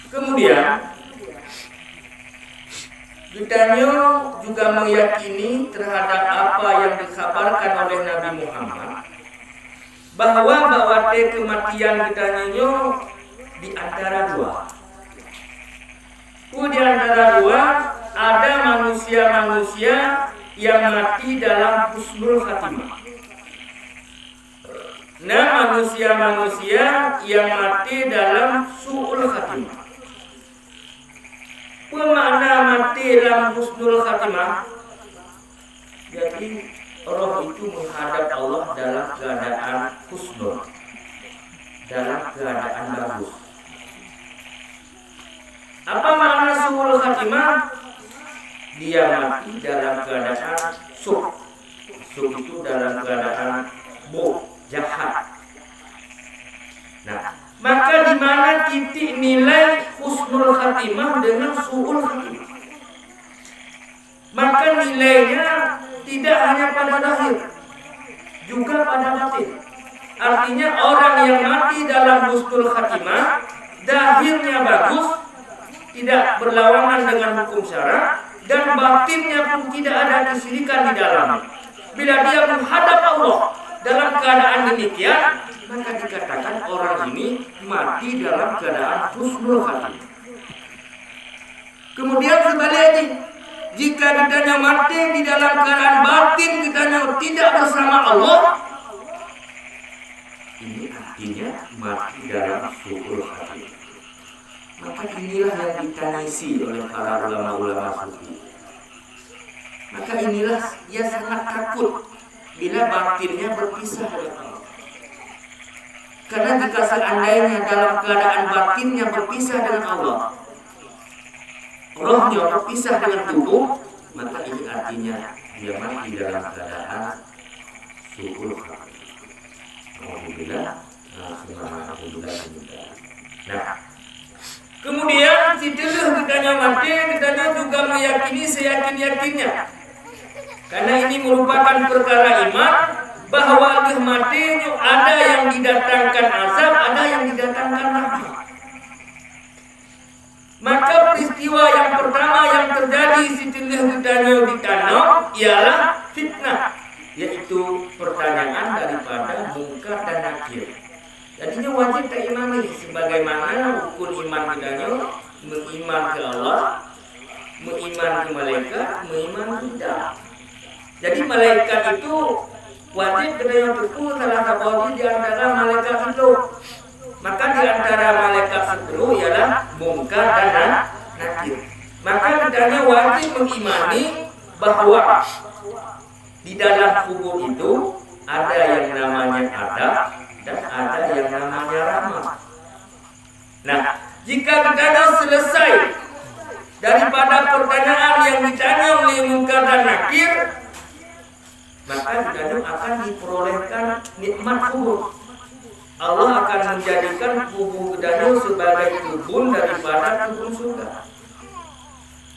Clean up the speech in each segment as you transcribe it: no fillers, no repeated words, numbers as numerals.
Kemudian kita juga meyakini terhadap apa yang dikabarkan oleh Nabi Muhammad, bahwa kematian kita di antara dua. Di antara dua ada manusia-manusia yang mati dalam husnul khatimah. Nah, manusia-manusia yang mati dalam su'ul khatimah. Pemakna mati dalam husnul khatimah, jadi roh itu menghadap Allah dalam keadaan husnul, dalam keadaan bagus. Apa makna su'ul khatimah? Dia mati dalam keadaan su'. Su' itu dalam keadaan jahat. Nah, maka di mana titik nilai husnul khatimah dengan su'ul khatimah? Maka nilainya tidak hanya pada lahir, juga pada batin. Artinya orang yang mati dalam husnul khatimah, zahirnya bagus, tidak berlawanan dengan hukum syara, dan batinnya pun tidak ada kesyirikan di dalamnya. Bila dia menghadap Allah dalam keadaan demikian, maka dikatakan orang ini mati dalam keadaan husnul khatimah. Kemudian sebaliknya, jika kita mati di dalam keadaan batin kita tidak bersama Allah, ini artinya mati dalam su'ul khatimah. Maka inilah yang ditangisi oleh para ulama-ulama sufi. Maka inilah ia sangat takut bila batinnya berpisah dengan Allah. Karena jika seandainya dalam keadaan batinnya berpisah dengan Allah, rohnya berpisah dengan tubuh, maka ini artinya dia mati dalam keadaan su'ul khatimah. Alhamdulillah. Nah, kemudian setelah kita mati, kita juga meyakini seyakin-yakinnya. Karena ini merupakan perkara iman, bahwa di mati ada yang didatangkan azab, ada yang didatangkan rahmat. Maka peristiwa yang pertama yang terjadi setelah kita ditanam ialah fitnah, yaitu pertanyaan daripada mungkar dan nakir. Jadinya wajib kita imani sebagaimana rukun iman kita, mengiman ke Allah, mengiman ke malaikat, mengiman ke kitab. Jadi malaikat itu wajib kita teguh salah satu di antara malaikat itu. Maka di antara malaikat itu ialah mungkar dan nakir. Maka kita wajib mengimani bahwa di dalam kubur itu ada yang namanya adab dan ada yang namanya rahmat. Nah, jika kita selesai daripada pertanyaan yang ditanya oleh mungkar dan nakir, maka kita akan diperolehkan nikmat kubur. Allah akan menjadikan kubur kita sebagai kebun daripada kebun surga.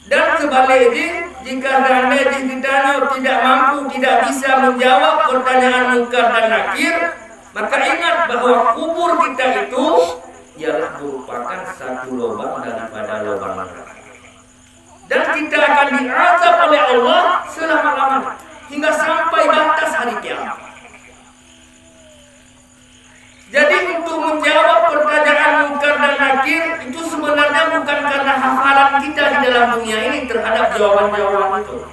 Dan sebaliknya, jika seandainya kita tidak mampu, tidak bisa menjawab pertanyaan mungkar dan nakir, maka ingat bahwa kubur kita itu ialah merupakan satu lubang daripada lubang neraka. Dan kita akan diazab oleh Allah selama-lamanya hingga sampai batas hari kiamat. Jadi untuk menjawab pertanyaan mungkar dan nakir itu sebenarnya bukan karena hafalan kita di dalam dunia ini terhadap jawaban-jawaban itu.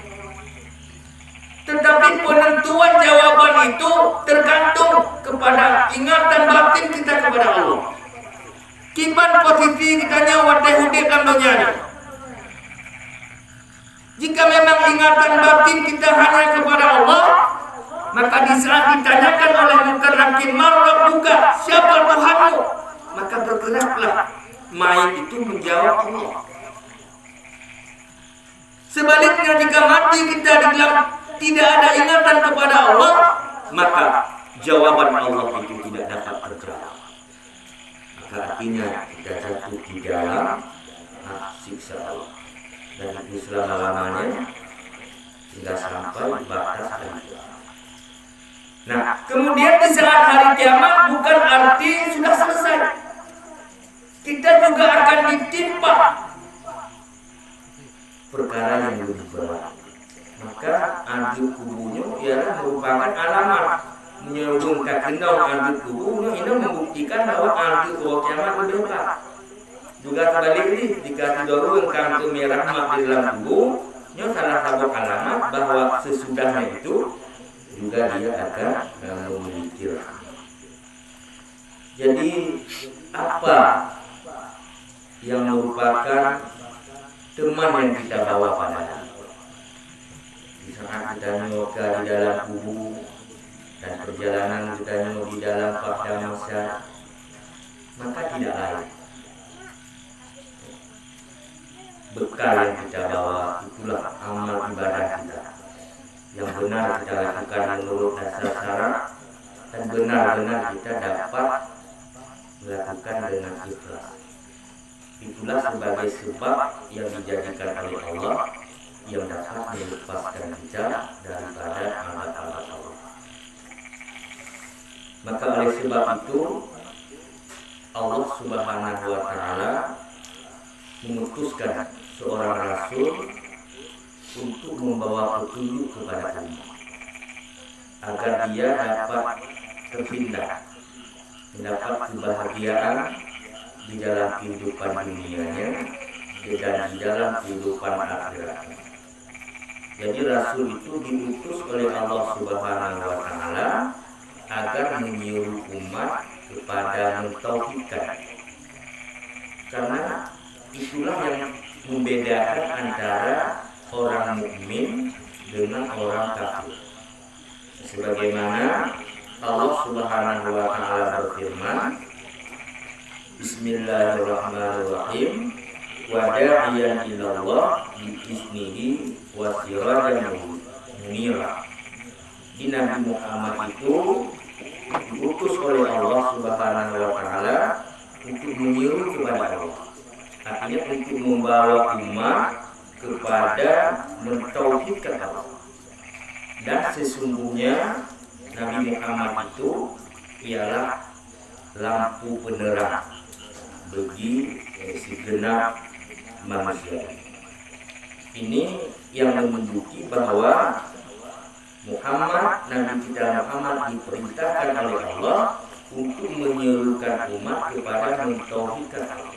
Tetapi penentuan jawaban itu tergantung kepada ingatan batin kita kepada Allah. Kiban posisi kita wate hudib dalam dunia ini. Jika memang ingatan batin kita hanya kepada Allah, maka di saat ditanyakan oleh mungkar nakir, "Man buka, siapa Tuhanmu?" maka bergeraklah main itu menjawab Allah. Sebaliknya jika mati kita di dalam tidak ada ingatan kepada Allah, maka jawaban Allah itu tidak dapat bergerak. Maka artinya kita jatuh di dalam siksa Allah, dan itu selama-lamanya hingga sampai batas hari kiamat. Nah, kemudian di saat hari kiamat bukan arti sudah selesai. kita juga akan ditimpa perkara yang lebih berat. Maka adil kubunya ialah merupakan alamat menyambung kakenau adil kubunya ini membuktikan bahwa adil kubur kiamat lebih berat. Juga sebaliknya jika didorong kartu merah di dalam kubunya salah satu alamat bahwa sesudahnya itu juga dia akan memiliki. Jadi apa yang merupakan teman yang kita bawa pada di saat kita nyoba di dalam kubur dan perjalanan kita nyoba di dalam pada masa, maka tidak lain bekal yang kita bawa itulah amal ibadah kita yang benar kita lakukan menurut dasar syarat dan benar-benar kita dapat melakukan dengan ikhlas. Itulah sebagai sebab yang dijadikan oleh Allah yang dapat melepaskan kita daripada azab Allah. Maka oleh sebab itu Allah Subhanahu wa taala memutuskan seorang rasul untuk membawa petunjuk kepada umat agar dia dapat terhindar, mendapat kebahagiaan di dalam kehidupan dunianya dan di dalam kehidupan akhiratnya. Jadi rasul itu diutus oleh Allah Subhanahu wa taala agar menyuruh umat kepada mentauhidkan. Karena itulah yang membedakan antara orang mukmin dengan orang kafir. Sebagaimana Allah Subhanahu wa taala berfirman, Bismillahirrahmanirrahim, wa da'iyan ilallah bi'iznihi wa sirajan munira. Di Nabi Muhammad itu diutus oleh Allah Subhanahu wa taala untuk menyeru kepada Allah. Artinya untuk membawa umat kepada mentauhidkan Allah. Dan sesungguhnya Nabi Muhammad itu ialah lampu penerang bagi segenap manusia. Ini yang menunjuki bahwa Nabi kita Muhammad diperintahkan oleh Allah untuk menyerukan umat kepada mentauhidkan Allah.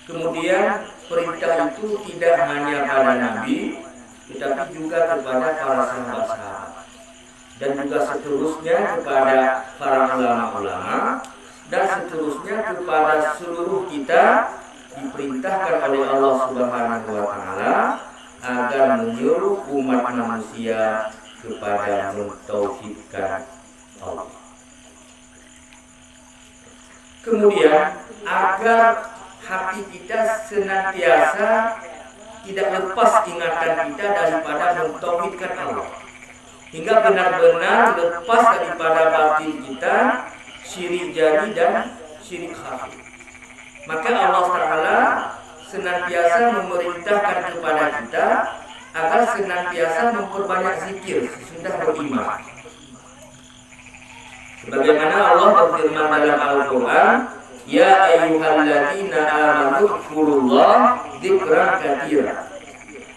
Kemudian perintah itu tidak hanya pada Nabi, tetapi juga kepada para sahabat-sahabat dan juga seterusnya kepada para ulama-ulama dan seterusnya kepada seluruh kita diperintahkan oleh Allah Subhanahu wa taala agar menyuruh umat manusia kepada mentauhidkan Allah. Kemudian agar hati kita senantiasa tidak lepas ingatan kita daripada mentauhidkan Allah, hingga benar-benar lepas daripada batin kita syirik jari dan syirik khafi. Maka Allah Ta'ala senantiasa memerintahkan kepada kita agar senantiasa memperbanyak zikir sesudah beriman. Sebagaimana Allah berfirman dalam Al-Quran, Ya ayyuhalladzina amanu dzkurullah dzikran katsira.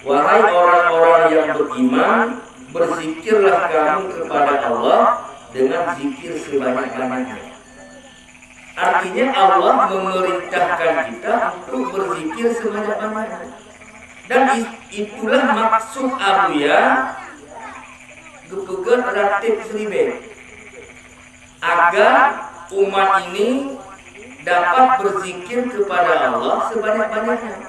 Wahai orang-orang yang beriman, berzikirlah kamu kepada Allah dengan zikir sebanyak-banyaknya. Artinya Allah memerintahkan kita untuk berzikir sebanyak-banyaknya. Dan itulah maksud Abuya gepegan ratib seribe, agar umat ini dapat berzikir kepada Allah sebanyak-banyaknya.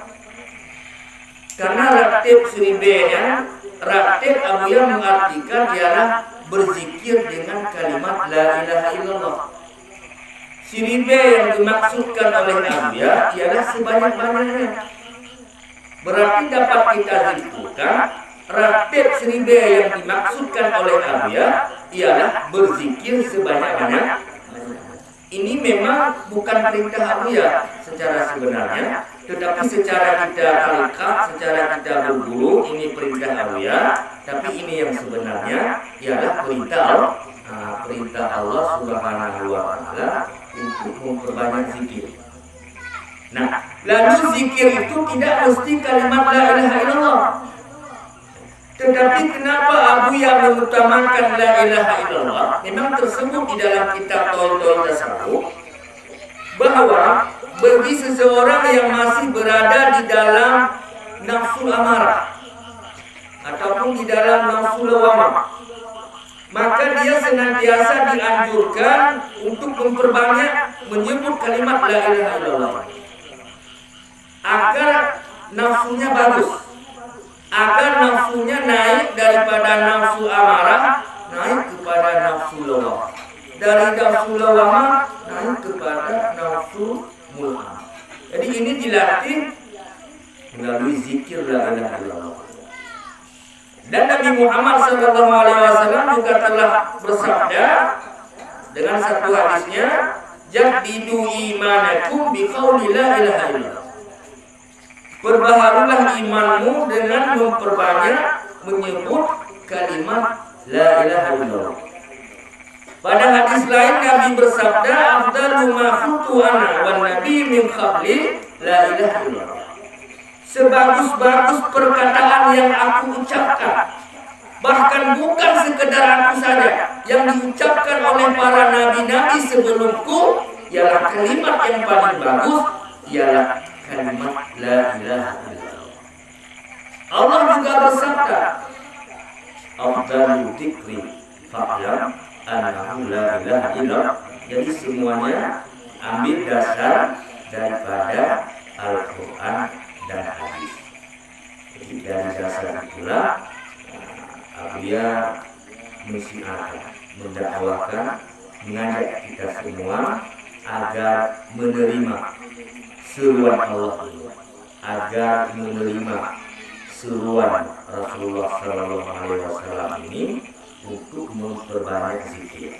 Karena ratib seribenya, ratib Abuya mengartikan ialah berzikir dengan kalimat la ilaha illallah. Siribe yang dimaksudkan oleh Abuya ialah sebanyak-banyaknya. Berarti dapat kita simpulkan ratib siribe yang dimaksudkan oleh Abuya ialah berzikir sebanyak-banyaknya. Ini memang bukan perintah Abuya secara sebenarnya, tetapi secara kita tangkap, secara kita berguru, ini perintah Abuya. Tapi ini yang sebenarnya ialah perintah Allah Subhanahu wa taala untuk memperbanyak zikir. Nah, lalu zikir itu tidak mesti kalimat la ilaha illallah. Tetapi kenapa Abu yang mengutamakan la ilaha illallah? Memang tersebut di dalam kitab Tol Tasawuf bahwa bagi seseorang yang masih berada di dalam nafsu amarah ataupun di dalam nafsu lawamah, maka dia senantiasa dianjurkan untuk memperbanyak menyebut kalimat la ilaha illallah agar nafsunya bagus, agar nafsunya naik daripada nafsu amarah naik kepada nafsu lawamah, dari nafsu lawamah naik kepada nafsu mulham. Jadi ini dilatih melalui zikir la ilaha illallah. Dan Nabi Muhammad SAW juga telah bersabda dengan satu hadisnya, jadidu imanakum biqauli la ilaha illallah. Perbaharulah imanmu dengan memperbanyak menyebut kalimat la ilaha illallah. Pada hadis lain Nabi bersabda, afdalu ma kuntu ana wan nabi min qabli la ilaha illallah. Sebagus-bagus perkataan yang aku ucapkan, bahkan bukan sekedar aku saja, yang diucapkan oleh para nabi-nabi sebelumku, ialah kalimat yang paling bagus, ialah kalimat la ilaha illallah. Allah juga bersabda, afdalu dzikri fa'lam annahu la ilaha illallah. Jadi semuanya ambil dasar daripada Al-Quran dan hadis. Jadi dari dasar itulah Abuya mensiarkan, mendakwakan, mengajak kita semua agar menerima seruan Allah ini, agar menerima seruan Rasulullah SAW ini untuk memperbanyak zikir.